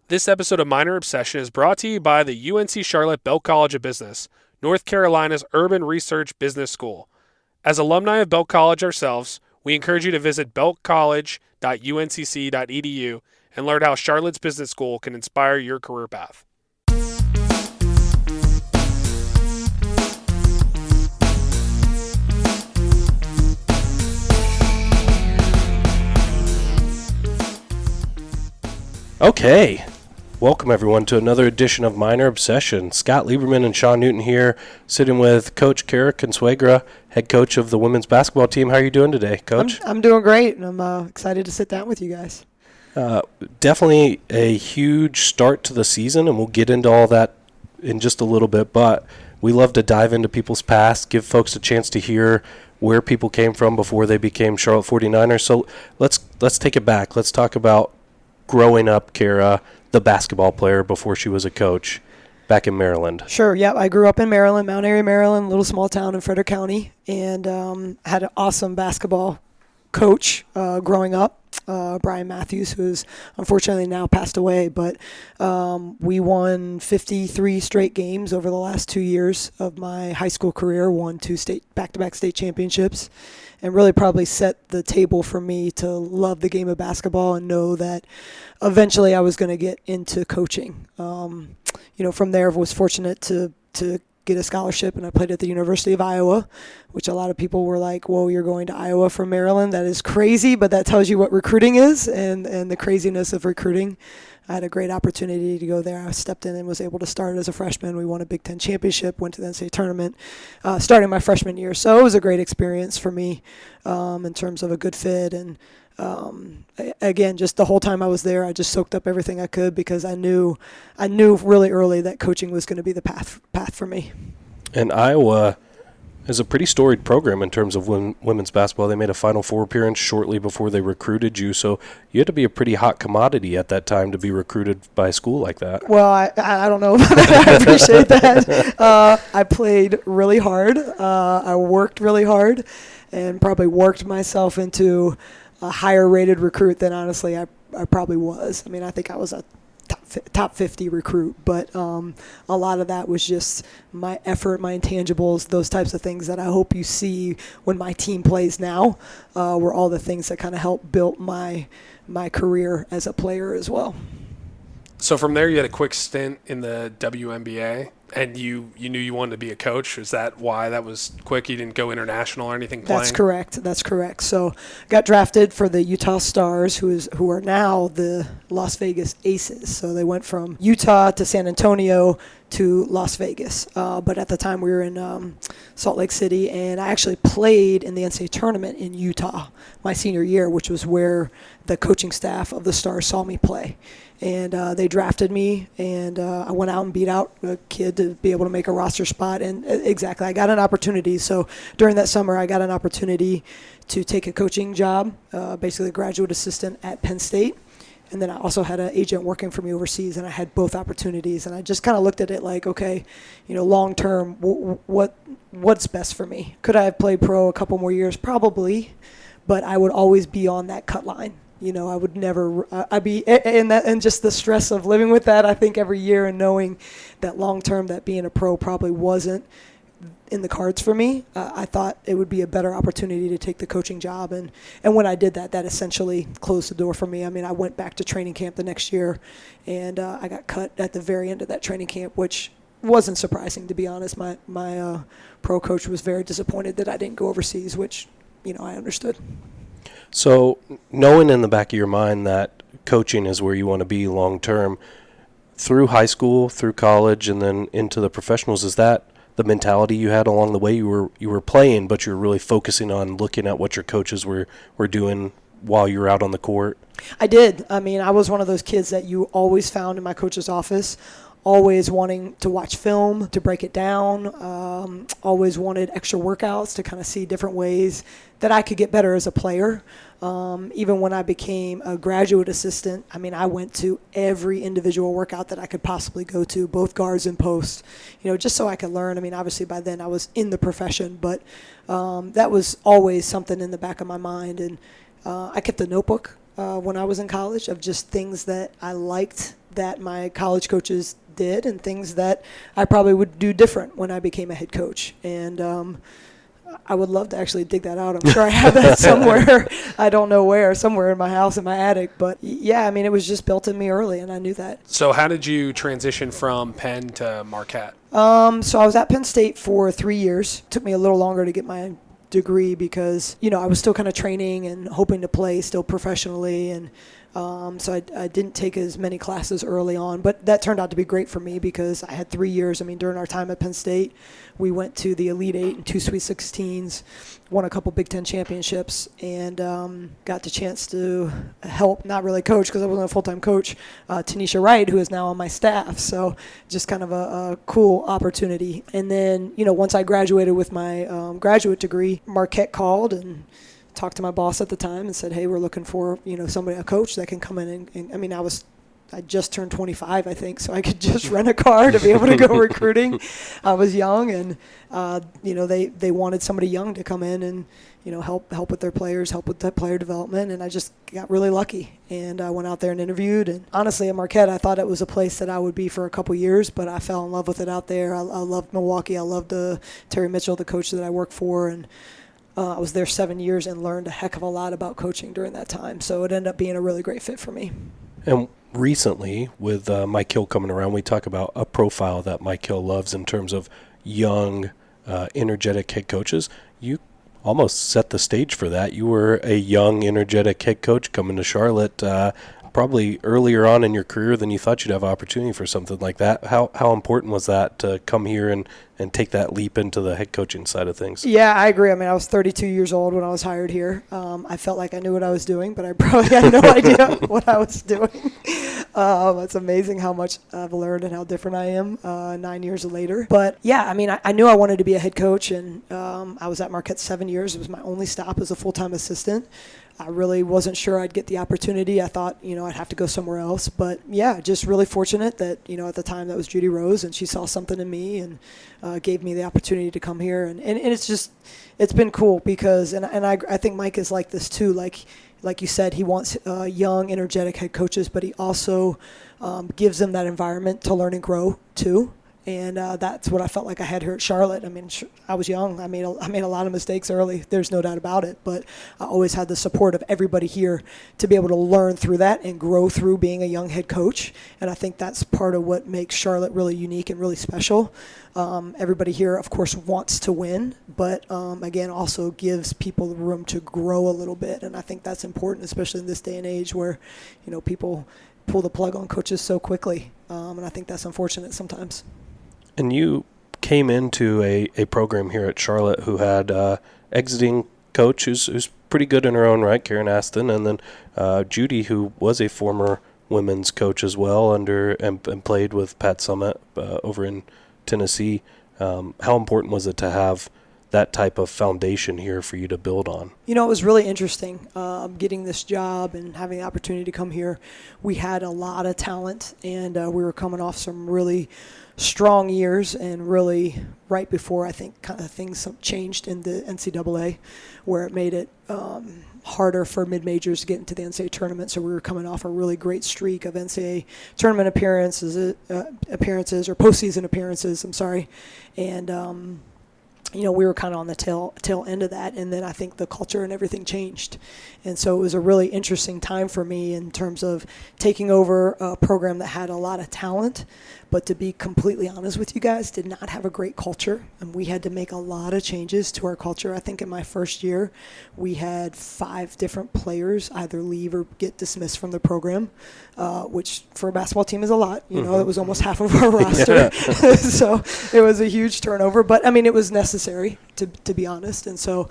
This episode of Minor Obsession is brought to you by the UNC Charlotte Belk College of Business, North Carolina's urban research business school. As alumni of Belk College ourselves, we encourage you to visit belkcollege.uncc.edu and learn how Charlotte's business school can inspire your career path. Okay, welcome everyone to another edition of Minor Obsession. Scott Lieberman and Sean Newton here, sitting with Coach Cara Consuegra, head coach of the women's basketball team. How are you doing today, Coach? I'm doing great, and I'm excited to sit down with you guys. Definitely a huge start to the season, and we'll get into all that in just a little bit, but we love to dive into people's past, give folks a chance to hear where people came from before they became Charlotte 49ers. So let's take it back. Let's talk about growing up, Cara, the basketball player before she was a coach back in Maryland. Sure, yeah. I grew up in Maryland, Mount Airy, Maryland, little small town in Frederick County, and had an awesome basketball coach growing up, Brian Matthews, who is unfortunately now passed away. But we won 53 straight games over the last 2 years of my high school career, won two back-to-back state championships, and really probably set the table for me to love the game of basketball and know that eventually I was going to get into coaching. From there I was fortunate to get a scholarship, and I played at the University of Iowa, which a lot of people were like, whoa, you're going to Iowa from Maryland? That is crazy, but that tells you what recruiting is and the craziness of recruiting. I had a great opportunity to go there. I stepped in and was able to start as a freshman. We won a Big Ten championship, went to the NCAA tournament, starting my freshman year. So it was a great experience for me in terms of a good fit. And again, just the whole time I was there, I just soaked up everything I could because I knew really early that coaching was going to be the path for me. And Iowa is a pretty storied program in terms of women's basketball. They made a Final Four appearance shortly before they recruited you, so you had to be a pretty hot commodity at that time to be recruited by a school like that. Well, I don't know about that. I appreciate that. I played really hard. I worked really hard and probably worked myself into a higher rated recruit than honestly I probably was. I mean, I think I was a top 50 recruit, but a lot of that was just my effort, my intangibles, those types of things that I hope you see when my team plays now, were all the things that kind of helped build my career as a player as well. So from there, you had a quick stint in the WNBA, and you knew you wanted to be a coach. Is that why that was quick? You didn't go international or anything playing? That's correct. So got drafted for the Utah Stars, who are now the Las Vegas Aces. So they went from Utah to San Antonio to Las Vegas. But at the time we were in Salt Lake City, and I actually played in the NCAA tournament in Utah my senior year, which was where the coaching staff of the Stars saw me play. And they drafted me, and I went out and beat out a kid to be able to make a roster spot. And exactly, I got an opportunity. So during that summer, I got an opportunity to take a coaching job, basically a graduate assistant at Penn State. And then I also had an agent working for me overseas, and I had both opportunities. And I just kind of looked at it like, okay, long term, what's best for me? Could I have played pro a couple more years? Probably, but I would always be on that cut line. I would never, I'd be in that, and just the stress of living with that, I think every year, and knowing that long term that being a pro probably wasn't in the cards for me. I thought it would be a better opportunity to take the coaching job. And when I did that essentially closed the door for me. I mean, I went back to training camp the next year, and I got cut at the very end of that training camp, which wasn't surprising, to be honest. My pro coach was very disappointed that I didn't go overseas, which, I understood. So knowing in the back of your mind that coaching is where you want to be long term, through high school, through college, and then into the professionals, is that the mentality you had along the way? You were playing, but you were really focusing on looking at what your coaches were doing while you were out on the court? I did. I mean, I was one of those kids that you always found in my coach's office, always wanting to watch film, to break it down, always wanted extra workouts to kind of see different ways that I could get better as a player. Even when I became a graduate assistant, I mean, I went to every individual workout that I could possibly go to, both guards and posts, just so I could learn. I mean, obviously by then I was in the profession, but that was always something in the back of my mind. And I kept a notebook when I was in college of just things that I liked that my college coaches did and things that I probably would do different when I became a head coach. And I would love to actually dig that out. I'm sure I have that somewhere. I don't know where, somewhere in my house, in my attic. But yeah, I mean, it was just built in me early, and I knew that. So how did you transition from Penn to Marquette? So I was at Penn State for 3 years. It took me a little longer to get my degree because, I was still kind of training and hoping to play still professionally. And so I didn't take as many classes early on, but that turned out to be great for me because I had 3 years. I mean, during our time at Penn State, we went to the Elite Eight and 2 Sweet 16s, won a couple Big Ten championships, and got the chance to help, not really coach because I wasn't a full-time coach, Tanisha Wright, who is now on my staff. So just kind of a cool opportunity. And then, once I graduated with my graduate degree, Marquette called and talked to my boss at the time and said, hey, we're looking for, a coach that can come in. And I mean, I just turned 25, I think, so I could just rent a car to be able to go recruiting. I was young, and, they wanted somebody young to come in and, help with their players, help with that player development. And I just got really lucky. And I went out there and interviewed. And honestly, at Marquette, I thought it was a place that I would be for a couple years, but I fell in love with it out there. I loved Milwaukee. I loved Terry Mitchell, the coach that I work for. And I was there 7 years and learned a heck of a lot about coaching during that time. So it ended up being a really great fit for me. And recently, with Mike Hill coming around, we talk about a profile that Mike Hill loves in terms of young, energetic head coaches. You almost set the stage for that. You were a young, energetic head coach coming to Charlotte probably earlier on in your career than you thought you'd have opportunity for something like that. How important was that to come here and take that leap into the head coaching side of things? Yeah, I agree. I mean, I was 32 years old when I was hired here. I felt like I knew what I was doing, but I probably had no idea what I was doing. It's amazing how much I've learned and how different I am 9 years later. But yeah, I mean, I knew I wanted to be a head coach, and I was at Marquette 7 years. It was my only stop as a full-time assistant. I really wasn't sure I'd get the opportunity. I thought, I'd have to go somewhere else. But yeah, just really fortunate that, at the time that was Judy Rose, and she saw something in me and gave me the opportunity to come here. And it's been cool because, and I think Mike is like this too. Like you said, he wants young, energetic head coaches, but he also gives them that environment to learn and grow too. And that's what I felt like I had here at Charlotte. I mean, I was young. I made a lot of mistakes early. There's no doubt about it. But I always had the support of everybody here to be able to learn through that and grow through being a young head coach. And I think that's part of what makes Charlotte really unique and really special. Everybody here, of course, wants to win, but again, also gives people the room to grow a little bit. And I think that's important, especially in this day and age where, people pull the plug on coaches so quickly. And I think that's unfortunate sometimes. And you came into a program here at Charlotte who had exiting coach who's pretty good in her own right, Karen Aston, and then Judy, who was a former women's coach as well and played with Pat Summitt over in Tennessee. How important was it to have that type of foundation here for you to build on? It was really interesting getting this job and having the opportunity to come here. We had a lot of talent, and we were coming off some really strong years, and really right before I think kind of things changed in the NCAA, where it made it harder for mid-majors to get into the NCAA tournament. So we were coming off a really great streak of NCAA tournament appearances or postseason appearances. And we were kind of on the tail end of that, and then I think the culture and everything changed. And so it was a really interesting time for me in terms of taking over a program that had a lot of talent, but to be completely honest with you guys, did not have a great culture, and we had to make a lot of changes to our culture. I think in my first year, we had 5 different players either leave or get dismissed from the program, which for a basketball team is a lot. It was almost half of our roster. So it was a huge turnover, but I mean, it was necessary to be honest. And so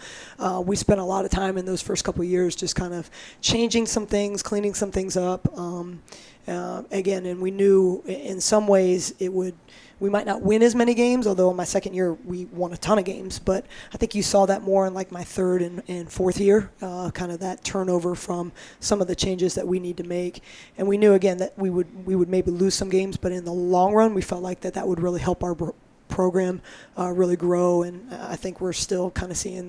we spent a lot of time in those first couple of years just kind of changing some things, cleaning some things up. Again, and we knew in some ways we might not win as many games, although in my second year we won a ton of games. But I think you saw that more in like my third and fourth year, kind of that turnover from some of the changes that we need to make. And we knew again that we would maybe lose some games, but in the long run we felt like that would really help our program really grow, and I think we're still kind of seeing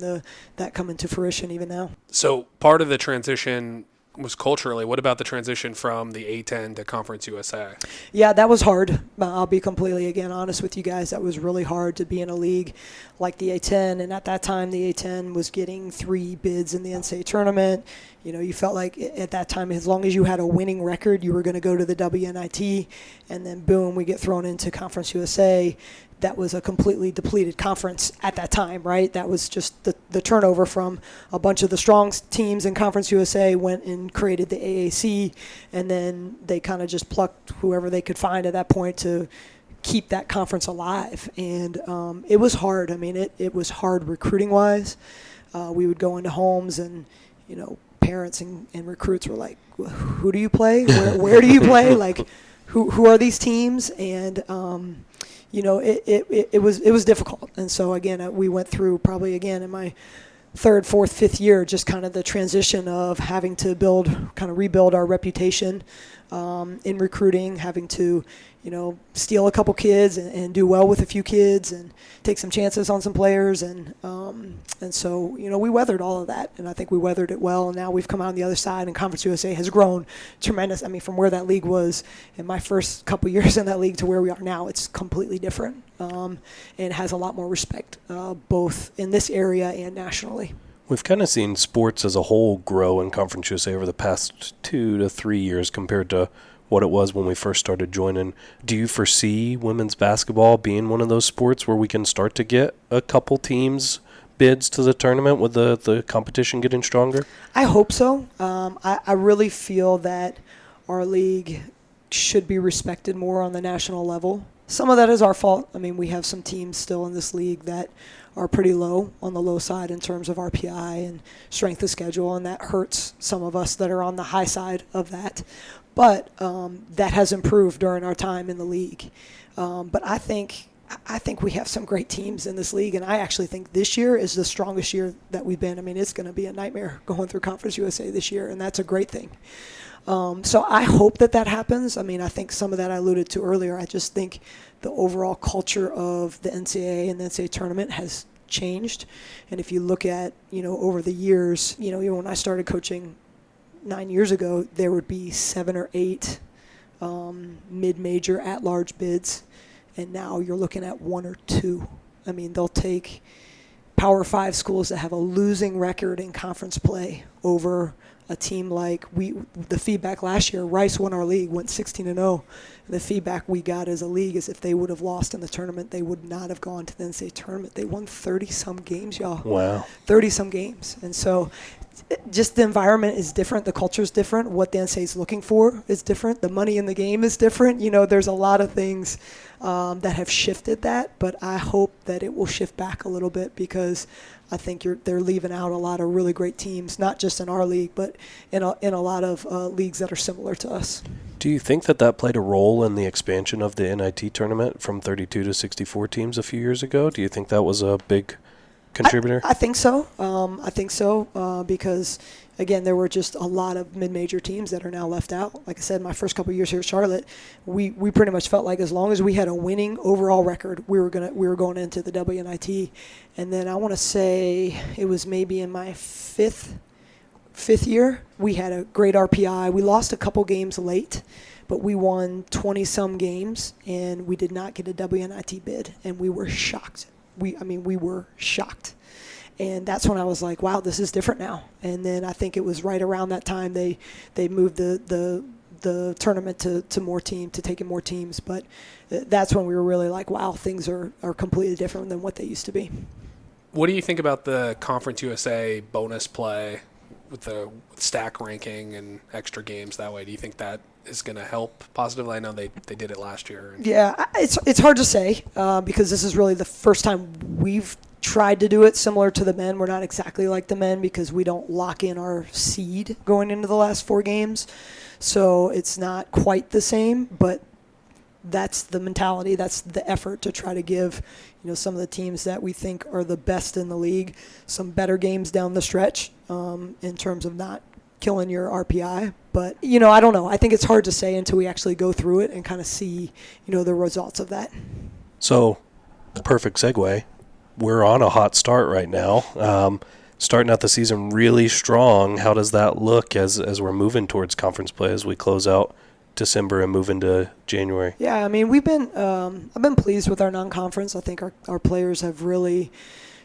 that come into fruition even now. So part of the transition was culturally. What about the transition from the A10 to Conference USA? Yeah, that was hard. I'll be completely, again, honest with you guys. That was really hard to be in a league like the A10. And at that time, the A10 was getting 3 bids in the NCAA tournament. You know, you felt like at that time, as long as you had a winning record, you were going to go to the WNIT. And then, boom, we get thrown into Conference USA. That was a completely depleted conference at that time, right? That was just the turnover from a bunch of the strong teams in Conference USA went and created the AAC, and then they kind of just plucked whoever they could find at that point to keep that conference alive. And it was hard. I mean, it was hard recruiting-wise. We would go into homes and, you know, parents and recruits were like, who do you play? Where do you play? Like, who are these teams? And you know, it was difficult. And so, again, we went through probably, again, in my 3rd, 4th, 5th year, just kind of the transition of having to rebuild our reputation in recruiting, having to, you know, steal a couple kids and do well with a few kids and take some chances on some players. And so, you know, we weathered all of that, and I think we weathered it well. And now we've come out on the other side, and Conference USA has grown tremendous. I mean, from where that league was in my first couple years in that league to where we are now, it's completely different, and has a lot more respect, both in this area and nationally. We've kind of seen sports as a whole grow in Conference USA over the past 2 to 3 years compared to what it was when we first started joining. Do you foresee women's basketball being one of those sports where we can start to get a couple teams bids to the tournament with the competition getting stronger? I hope so. I really feel that our league should be respected more on the national level. Some of that is our fault. I mean, we have some teams still in this league that are pretty low, on the low side in terms of RPI and strength of schedule, and that hurts some of us that are on the high side of that. But that has improved during our time in the league. But I think we have some great teams in this league, and I actually think this year is the strongest year that we've been. I mean, it's going to be a nightmare going through Conference USA this year, and that's a great thing. So I hope that happens. I mean, I think some of that I alluded to earlier. I just think the overall culture of the NCAA and the NCAA tournament has changed. And if you look at, you know, over the years, you know, even when I started coaching 9 years ago, there would be 7 or 8 mid-major at-large bids, and now you're looking at 1 or 2. I mean, they'll take Power 5 schools that have a losing record in conference play over a team like the feedback last year, Rice won our league, went 16-0. The feedback we got as a league is if they would have lost in the tournament, they would not have gone to the NCAA tournament. They won 30-some games, y'all. Wow. 30-some games. And so just the environment is different. The culture is different. What the NCAA is looking for is different. The money in the game is different. You know, there's a lot of things that have shifted that, but I hope that it will shift back a little bit because I think they're leaving out a lot of really great teams, not just in our league, but in a lot of leagues that are similar to us. Do you think that played a role in the expansion of the NIT tournament from 32 to 64 teams a few years ago? Do you think that was a big contributor? I think so. Because, again, there were just a lot of mid-major teams that are now left out. Like I said, my first couple of years here at Charlotte, we pretty much felt like as long as we had a winning overall record, we were going into the WNIT. And then I want to say it was maybe in my fifth year, we had a great RPI. We lost a couple games late, but we won 20-some games, and we did not get a WNIT bid, and we were shocked. We were shocked. And that's when I was like, wow, this is different now. And then I think it was right around that time they moved the tournament to more team, to taking more teams. But that's when we were really like, wow, things are completely different than what they used to be. What do you think about the Conference USA bonus play with the stack ranking and extra games that way? Do you think that is going to help positively? I know they did it last year. Yeah, it's hard to say because this is really the first time we've tried to do it similar to the men. We're not exactly like the men because we don't lock in our seed going into the last 4 games. So it's not quite the same, but that's the mentality. That's the effort to try to give, you know, some of the teams that we think are the best in the league some better games down the stretch in terms of not killing your RPI. But, you know, I don't know. I think it's hard to say until we actually go through it and kind of see, you know, the results of that. So, perfect segue. We're on a hot start right now. starting out the season really strong. How does that look as we're moving towards conference play as we close out December and move into January? Yeah, I mean, I've been pleased with our non-conference. I think our players have really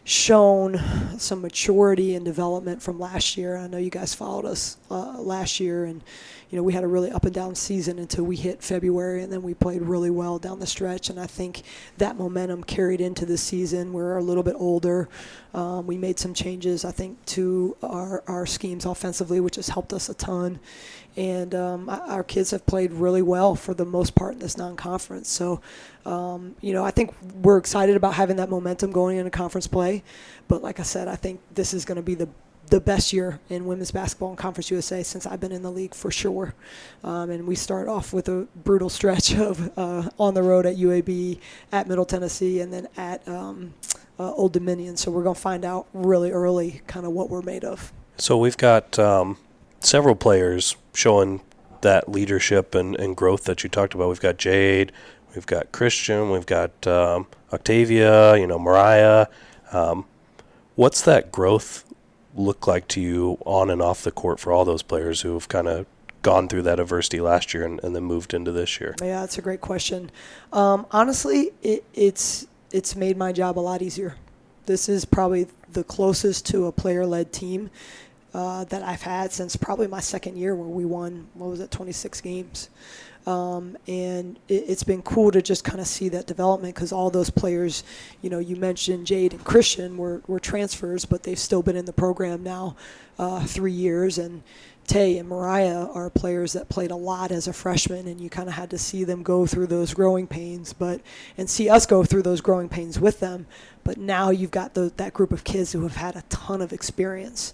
shown some maturity and development from last year. I know you guys followed us last year, and we had a really up and down season until we hit February, and then we played really well down the stretch. And I think that momentum carried into this season. We're a little bit older. We made some changes, I think, to our schemes offensively, which has helped us a ton. And our kids have played really well for the most part in this non-conference. So, I think we're excited about having that momentum going into conference play. But like I said, I think this is going to be the best year in women's basketball in Conference USA since I've been in the league for sure. And we start off with a brutal stretch of on the road at UAB, at Middle Tennessee, and then at Old Dominion. So we're going to find out really early kind of what we're made of. So we've got several players showing that leadership and growth that you talked about. We've got Jade, we've got Christian, we've got Octavia, Mariah. What's that growth look like to you on and off the court for all those players who have kind of gone through that adversity last year and then moved into this year? Yeah, that's a great question. Honestly, it's made my job a lot easier. This is probably the closest to a player-led team that I've had since probably my second year where we won, 26 games. And it's been cool to just kind of see that development because all those players, you mentioned Jade and Christian were transfers, but they've still been in the program now 3 years. And Tay and Mariah are players that played a lot as a freshman, and you kind of had to see them go through those growing pains, and see us go through those growing pains with them. But now you've got that group of kids who have had a ton of experience.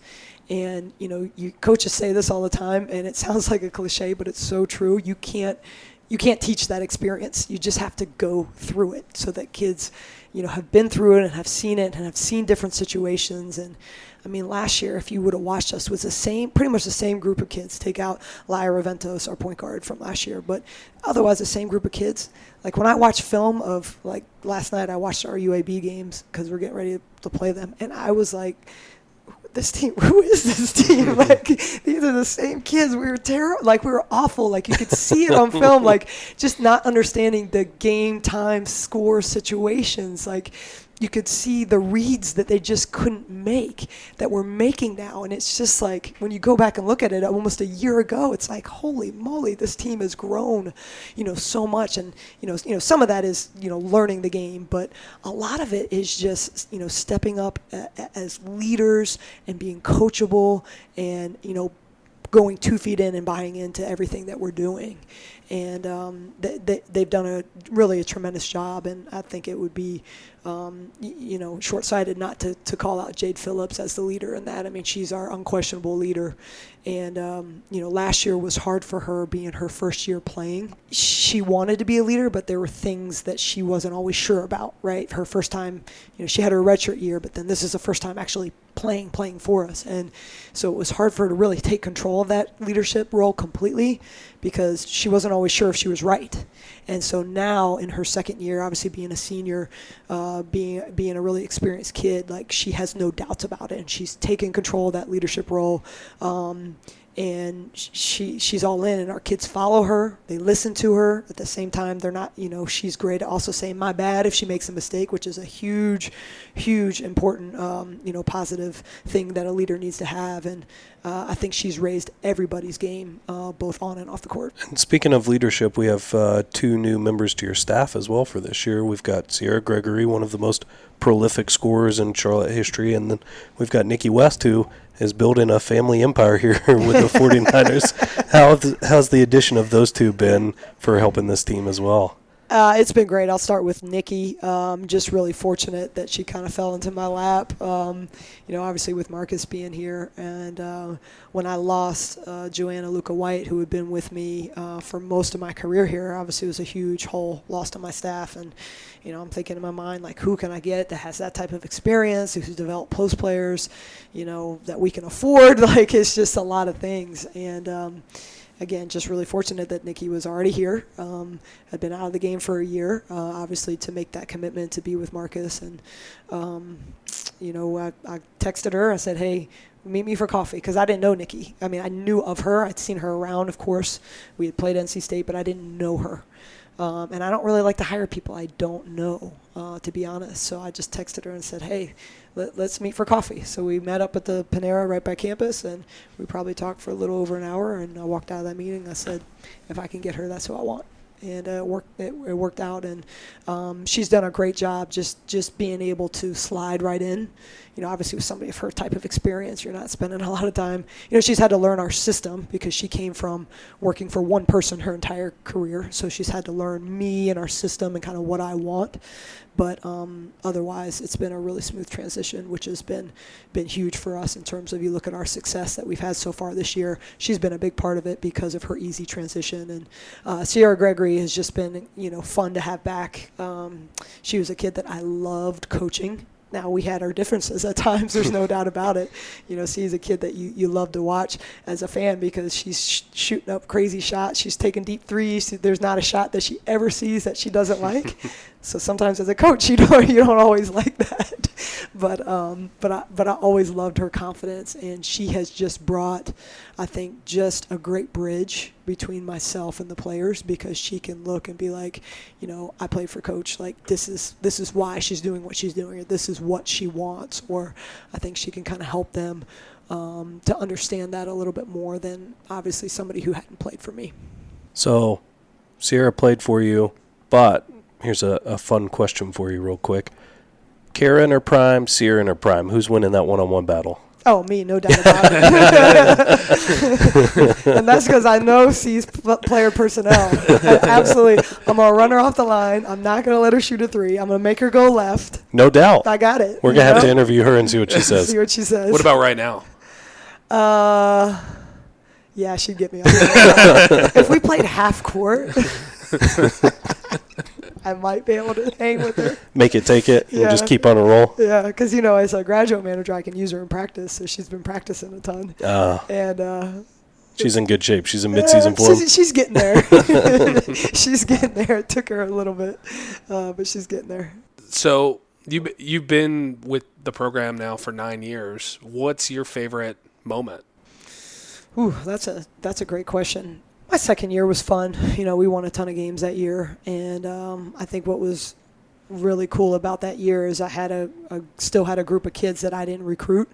And, you coaches say this all the time, and it sounds like a cliche, but it's so true. You can't teach that experience. You just have to go through it so that kids, have been through it and have seen it and have seen different situations. And, I mean, last year, if you would have watched us, was pretty much the same group of kids. Take out Lyra Ventos, our point guard from last year, but otherwise the same group of kids. Like when I watch film of, like last night, I watched our UAB games because we're getting ready to play them, and I was like, this team, who is this team? Like, these are the same kids. We were terrible. Like, we were awful. Like, you could see it on film. Like, just not understanding the game, time, score situations. Like, you could see the reads that they just couldn't make that we're making now. And it's just like, when you go back and look at it almost a year ago, it's like, holy moly, this team has grown, so much. And, some of that is, learning the game, but a lot of it is just, stepping up as leaders and being coachable and, going 2 feet in and buying into everything that we're doing. And they've done a tremendous job, and I think it would be short-sighted not to call out Jade Phillips as the leader in that. I mean, she's our unquestionable leader. And, last year was hard for her being her first year playing. She wanted to be a leader, but there were things that she wasn't always sure about, right? Her first time, she had her redshirt year, but then this is the first time actually playing for us. And so it was hard for her to really take control of that leadership role completely because she wasn't always sure if she was right. And so now in her second year, obviously being a senior, being a really experienced kid, like she has no doubts about it, and she's taking control of that leadership role. And she's all in, and our kids follow her. They listen to her. At the same time, they're not, she's great at also saying my bad if she makes a mistake, which is a huge, huge, important, positive thing that a leader needs to have. And I think she's raised everybody's game, both on and off the court. And speaking of leadership, we have 2 new members to your staff as well for this year. We've got Sierra Gregory, one of the most prolific scorers in Charlotte history, and then we've got Nikki West, who is building a family empire here with the 49ers. How's the addition of those 2 been for helping this team as well? It's been great. I'll start with Nikki. Just really fortunate that she kind of fell into my lap, obviously with Marcus being here. And when I lost Joanna Luca White, who had been with me for most of my career here, obviously it was a huge hole lost on my staff. And, I'm thinking in my mind, like, who can I get that has that type of experience, who's developed post players, that we can afford? Like, it's just a lot of things. And, again, just really fortunate that Nikki was already here, had been out of the game for a year, obviously to make that commitment to be with Marcus. And I texted her. I said, hey, meet me for coffee, because I didn't know Nikki. I mean, I knew of her. I'd seen her around, of course. We had played NC State, but I didn't know her. And I don't really like to hire people I don't know, to be honest. So I just texted her and said, hey, let's meet for coffee. So we met up at the Panera right by campus, and we probably talked for a little over an hour. And I walked out of that meeting. I said, if I can get her, that's who I want. And it worked out, and she's done a great job just being able to slide right in. Obviously with somebody of her type of experience, you're not spending a lot of time. She's had to learn our system because she came from working for one person her entire career. So she's had to learn me and our system and kind of what I want. But otherwise, it's been a really smooth transition, which has been huge for us in terms of, you look at our success that we've had so far this year. She's been a big part of it because of her easy transition. And Sierra Gregory has just been, fun to have back. She was a kid that I loved coaching. Now, we had our differences at times. There's no doubt about it. She's a kid that you love to watch as a fan because she's shooting up crazy shots. She's taking deep threes. There's not a shot that she ever sees that she doesn't like. So sometimes as a coach, you don't always like that. But I always loved her confidence, and she has just brought, I think, just a great bridge between myself and the players, because she can look and be like, I played for Coach. Like, this is why she's doing what she's doing, or this is what she wants. Or I think she can kind of help them to understand that a little bit more than obviously somebody who hadn't played for me. So Sierra played for you, but here's a fun question for you real quick. Cara in her prime, Sierra in her prime. Who's winning that one-on-one battle? Oh, me, no doubt about it. And that's because I know C's player personnel. Absolutely. I'm going to run her off the line. I'm not going to let her shoot a three. I'm going to make her go left. No doubt. I got it. We're going to have to interview her and see what she says. See what she says. What about right now? Yeah, she'd get me on that. If we played half court, I might be able to hang with her. Make it, take it, and just keep on a roll. Yeah, because, as a graduate manager, I can use her in practice, so she's been practicing a ton. And she's in good shape. She's in mid-season form. She's getting there. She's getting there. It took her a little bit, but she's getting there. So you've been with the program now for 9 years. What's your favorite moment? Ooh, that's a great question. My second year was fun. We won a ton of games that year, and I think what was really cool about that year is I still had a group of kids that I didn't recruit,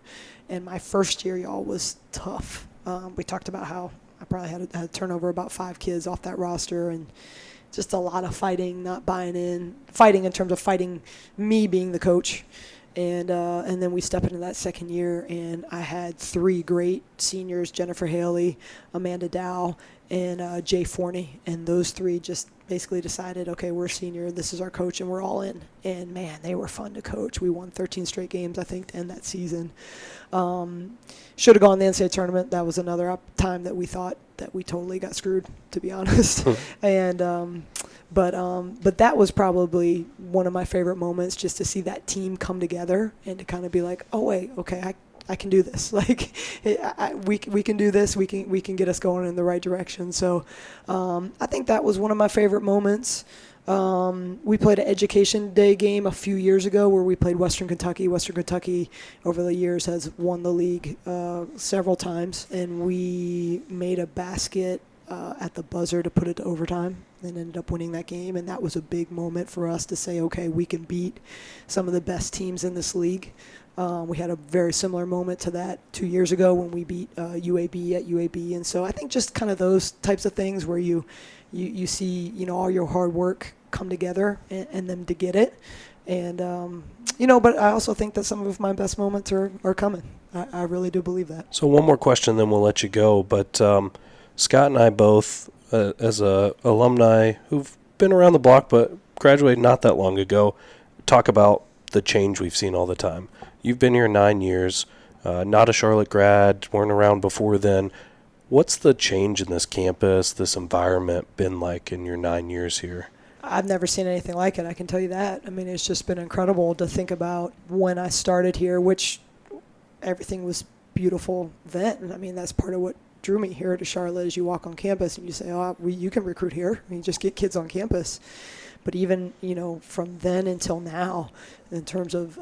and my first year, y'all, was tough. We talked about how I probably had to turnover about 5 kids off that roster, and just a lot of fighting, not buying in, fighting in terms of fighting me being the coach. And then we step into that second year, and I had 3 great seniors, Jennifer Haley, Amanda Dow, and Jay Forney. And those 3 just basically decided, okay, we're senior, this is our coach, and we're all in. And, man, they were fun to coach. We won 13 straight games, I think, to end that season. Should have gone to the NCAA tournament. That was another time that we thought that we totally got screwed, to be honest. And but that was probably one of my favorite moments, just to see that team come together and to kind of be like, oh wait, okay, I can do this. Like, we can do this. We can get us going in the right direction. So I think that was one of my favorite moments. We played an Education Day game a few years ago where we played Western Kentucky. Western Kentucky over the years has won the league several times, and we made a basket at the buzzer to put it to overtime and ended up winning that game. And that was a big moment for us to say, okay, we can beat some of the best teams in this league. We had a very similar moment to that 2 years ago when we beat UAB at UAB. And so I think just kind of those types of things where you see, all your hard work come together and them to get it. And, but I also think that some of my best moments are coming. I really do believe that. So one more question, then we'll let you go. But Scott and I both, as alumni who've been around the block but graduated not that long ago, talk about the change we've seen all the time. You've been here 9 years, not a Charlotte grad, weren't around before then. What's the change in this campus, this environment been like in your 9 years here? I've never seen anything like it, I can tell you that. I mean, it's just been incredible to think about when I started here, which everything was beautiful then. I mean, that's part of what drew me here to Charlotte. Is you walk on campus and you say, you can recruit here. I mean, just get kids on campus. But even, from then until now, in terms of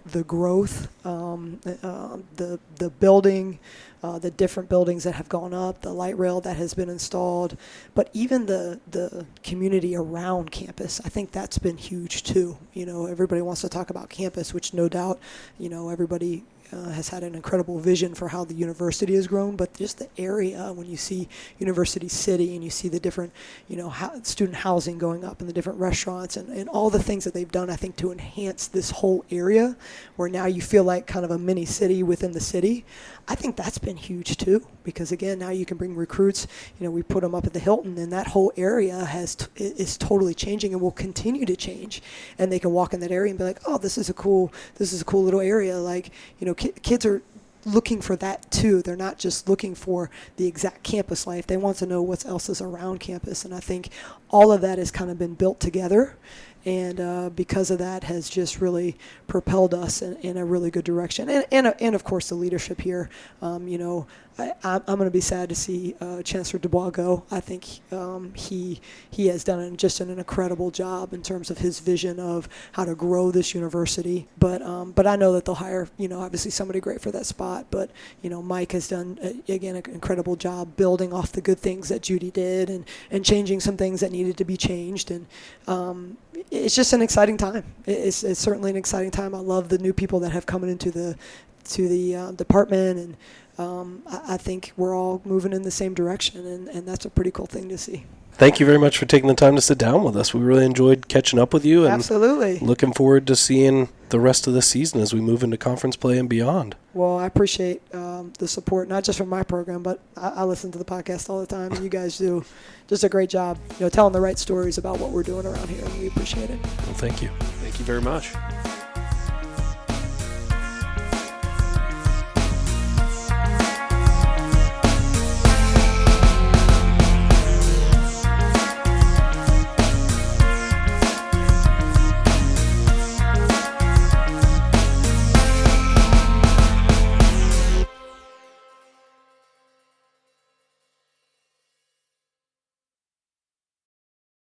the growth, the building, the different buildings that have gone up, the light rail that has been installed, but even the community around campus, I think that's been huge too. Everybody wants to talk about campus, which no doubt, everybody has had an incredible vision for how the university has grown, but just the area, when you see University City and you see the different, student housing going up and the different restaurants and all the things that they've done, I think, to enhance this whole area where now you feel like kind of a mini city within the city. I think that's been huge too, because again, now you can bring recruits. We put them up at the Hilton, and that whole area is totally changing and will continue to change. And they can walk in that area and be like, oh, this is a cool little area. Like, kids are looking for that too. They're not just looking for the exact campus life. They want to know what else is around campus. And I think all of that has kind of been built together. And because of that has just really propelled us in a really good direction. And of course, the leadership here. I'm going to be sad to see Chancellor Dubois go. I think he has done just an incredible job in terms of his vision of how to grow this university. But I know that they'll hire, obviously somebody great for that spot. But, Mike has done, again, an incredible job building off the good things that Judy did and changing some things that needed to be changed. And it's just an exciting time. It's certainly an exciting time. I love the new people that have come into the department, and I think we're all moving in the same direction, and that's a pretty cool thing to see. Thank you very much for taking the time to sit down with us. We really enjoyed catching up with you. And absolutely. Looking forward to seeing the rest of the season as we move into conference play and beyond. Well, I appreciate the support, not just from my program, but I listen to the podcast all the time, and you guys do just a great job, telling the right stories about what we're doing around here, and we appreciate it. Well, thank you. Thank you very much.